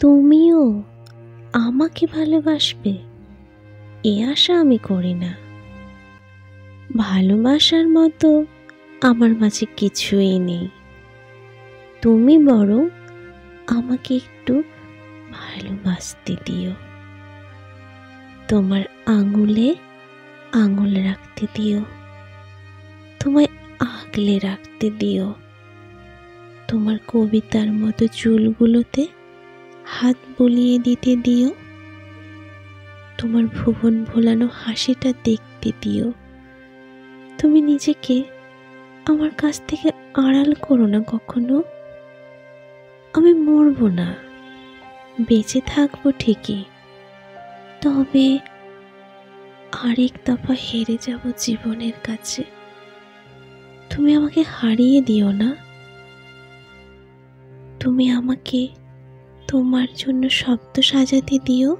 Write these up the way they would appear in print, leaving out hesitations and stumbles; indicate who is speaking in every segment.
Speaker 1: তুমিও আমাকে ভালোবাসবে এ আশা আমি করি না। ভালোবাসার মতো আমার মাঝে কিছুই নেই। তুমি বরং আমাকে একটু ভালোবাসতে দিও। তোমার আঙুলে আঙুল রাখতে দিও, তোমায় আগলে রাখতে দিও। তোমার কবিতার মতো চুলগুলোতে হাত বুলিয়ে দিতে দিও। তোমার ভুবন ভোলানো হাসিটা দেখতে দিও। তুমি নিজেকে আমার কাছ থেকে আড়াল করো না কখনো। আমি মরবো না, বেঁচে থাকবো ঠিকই, তবে আরেক দফা হেরে যাব জীবনের কাছে। তুমি আমাকে হারিয়ে দিও না। তুমি আমাকে তোমার জন্য শব্দ সাজাতে দিও,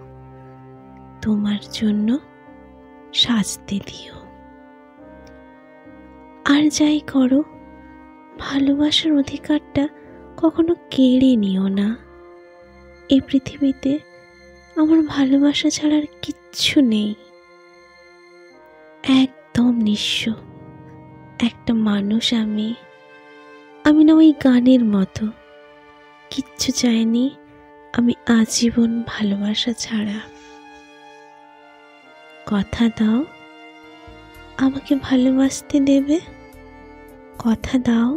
Speaker 1: তোমার জন্য সাজতে দিও। আর যাই করো, ভালোবাসার অধিকারটা কখনো কেড়ে নিও না। এই পৃথিবীতে আমার ভালোবাসা ছাড়ার কিচ্ছু নেই। একদম নিঃস্ব একটা মানুষ আমি না ওই গানের মতো, কিচ্ছু চাইনি আমি আজীবন ভালোবাসা ছাড়া। কথা দাও আমাকে ভালোবাসতে দেবে, কথা দাও।